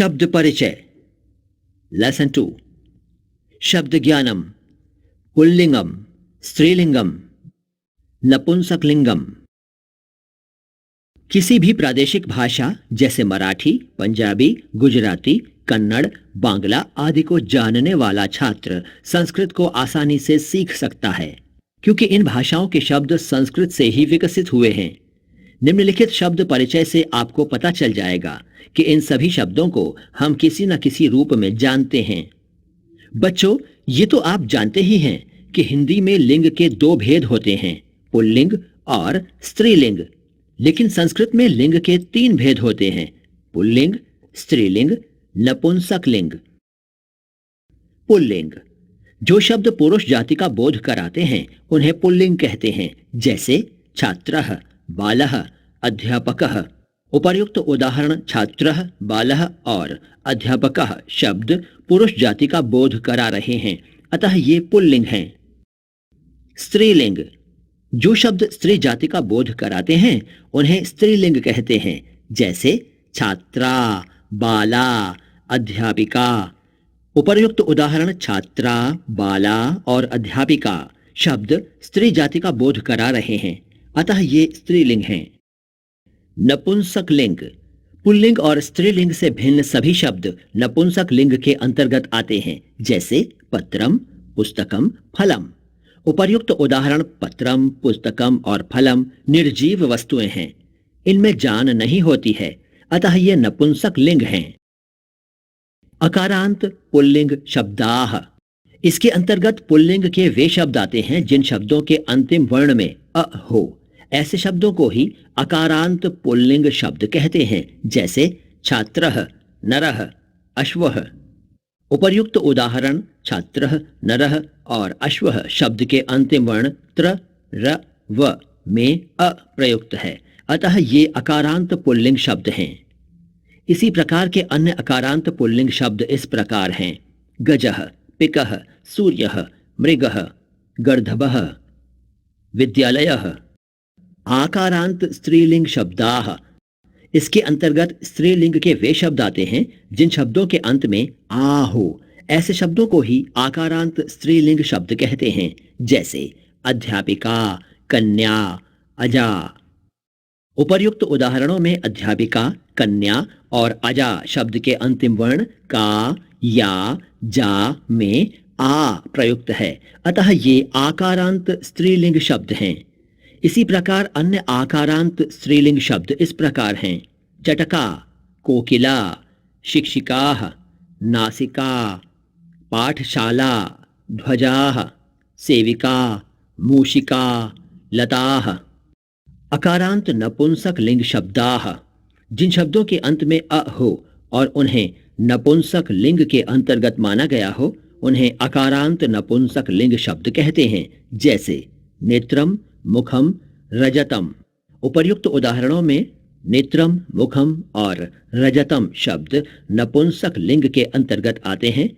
शब्द परिचय लेसन 2 शब्द ज्ञानम पुल्लिंगम स्त्रीलिंगम नपुंसकलिंगम। किसी भी प्रादेशिक भाषा जैसे मराठी, पंजाबी, गुजराती, कन्नड़, बांग्ला आदि को जानने वाला छात्र संस्कृत को आसानी से सीख सकता है, क्योंकि इन भाषाओं के शब्द संस्कृत से ही विकसित हुए हैं। निम्नलिखित शब्द परिचय से आपको पता चल जाएगा कि इन सभी शब्दों को हम किसी न किसी रूप में जानते हैं। बच्चों, ये तो आप जानते ही हैं कि हिंदी में लिंग के दो भेद होते हैं, पुल्लिंग और स्त्रीलिंग। लेकिन संस्कृत में लिंग के तीन भेद होते हैं, पुल्लिंग, स्त्रीलिंग, नपुंसकलिंग। पुल्लिंग जो शब्द पुरुष जाति का बोध कराते हैं उन्हें पुल्लिंग कहते हैं, जैसे छात्रः, बालः, अध्यापकः। उपर्युक्त उदाहरण छात्रः, बालः और अध्यापकः शब्द पुरुष जाति का बोध करा रहे हैं, अतः ये पुल्लिंग हैं। स्त्रीलिंग जो शब्द स्त्री जाति का बोध कराते हैं उन्हें स्त्रीलिंग कहते हैं, जैसे छात्रा, बाला, अध्यापिका। उपर्युक्त उदाहरण छात्रा, बाला और अध्यापिका शब्द स्त्री जाति का बोध करा रहे हैं, अतः ये स्त्रीलिंग हैं। नपुंसकलिंग पुल्लिंग और स्त्रीलिंग से भिन्न सभी शब्द नपुंसकलिंग के अंतर्गत आते हैं, जैसे पत्रम, पुस्तकम, फलम। उपर्युक्त उदाहरण पत्रम, पुस्तकम और फलम निर्जीव वस्तुएं हैं, इनमें जान नहीं होती है, अतः ये नपुंसकलिंग हैं। अकारांत पुल्लिंग शब्दाः इसके अंतर्गत पुल्लिंग के वे शब्द आते हैं जिन शब्दों के अंतिम वर्ण में अ हो। ऐसे शब्दों को ही अकारांत पुल्लिंग शब्द कहते हैं, जैसे छात्रः, नरः, अश्वः। उपर्युक्त उदाहरण छात्रः, नरः और अश्वः शब्द के अंतिम वर्ण त्र, र, व में अ प्रयुक्त है, अतः ये अकारांत पुल्लिंग शब्द हैं। इसी प्रकार के अन्य अकारांत पुल्लिंग शब्द इस प्रकार हैं, गजः, पिकः, सूर्यः, मृगः, गर्दभः, विद्यालयः। आकारांत स्त्रीलिंग शब्दाः इसके अंतर्गत स्त्रीलिंग के वे शब्द आते हैं जिन शब्दों के अंत में आ हो। ऐसे शब्दों को ही आकारांत स्त्रीलिंग शब्द कहते हैं, जैसे अध्यापिका, कन्या, अजा। उपर्युक्त उदाहरणों में अध्यापिका, कन्या और अजा शब्द के अंतिम वर्ण का, या, जा में आ प्रयुक्त है, अतः ये आकारांत स्त्रीलिंग शब्द हैं। इसी प्रकार अन्य आकारांत स्त्रीलिंग शब्द इस प्रकार हैं, चटका, कोकिला, शिक्षिकाः, नासिका, पाठशाला, ध्वजाः, सेविका, मूषिका, लताः। अकारांत नपुंसक लिंग शब्दाः जिन शब्दों के अंत में अ हो और उन्हें नपुंसक लिंग के अंतर्गत माना गया हो, उन्हें अकारांत नपुंसक लिंग शब्द कहते हैं, जैसे नेत्रम, मुखम, रजतम। उपर्युक्त उदाहरणों में नेत्रम, मुखम और रजतम शब्द नपुंसक लिंग के अंतर्गत आते हैं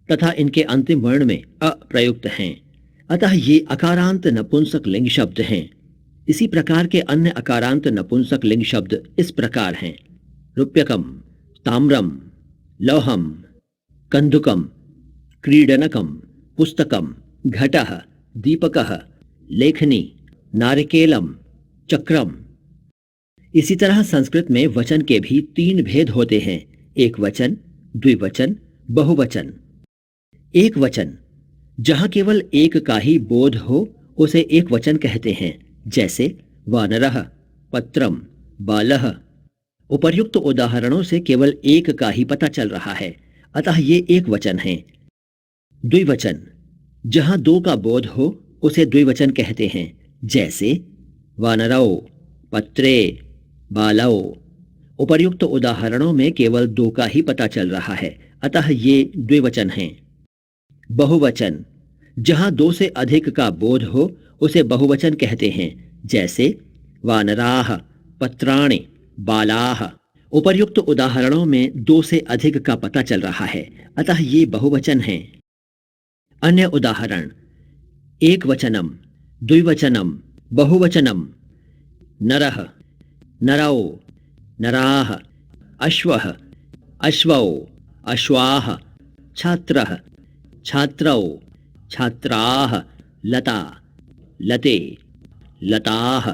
तथा इनके अंतिम वर्ण में अ प्रयुक्त हैं, अतः ये अकारांत नपुंसक लिंग शब्द हैं। इसी प्रकार के अन्य अकारांत नपुंसक लिंग शब्द इस प्रकार हैं, रूप्यकम, ताम्रम, लौहम, कंदुकम, क्रीडनकम, पुस्तकम, घटः, दीपकः, लेखनी, नारिकेलम, चक्रम। इसी तरह संस्कृत में वचन के भी तीन भेद होते हैं, एक वचन, द्विवचन, बहुवचन। एक वचन जहां केवल एक का ही बोध हो उसे एक वचन कहते हैं, जैसे वानरः, पत्रम, बालः। उपर्युक्त उदाहरणों से केवल एक का ही पता चल रहा है, अतः ये एक वचन है। द्विवचन जहां दो का बोध हो उसे द्विवचन कहते हैं, जैसे वानरौ, पत्रे, बालौ। उपर्युक्त उदाहरणों में केवल दो का ही पता चल रहा है, अतः ये द्विवचन हैं। बहुवचन जहां दो से अधिक का बोध हो उसे बहुवचन कहते हैं, जैसे वानराः, पत्राणि, बालाः। उपर्युक्त उदाहरणों में दो से अधिक का पता चल रहा है, अतः ये बहुवचन हैं। अन्य उदाहरण एक वचनम, द्विवचनम, बहुवचनम, नरः, नरौ, नराः, अश्वः, अश्वौ अश्वाः छात्रः छात्रौ छात्राः लता लते लताः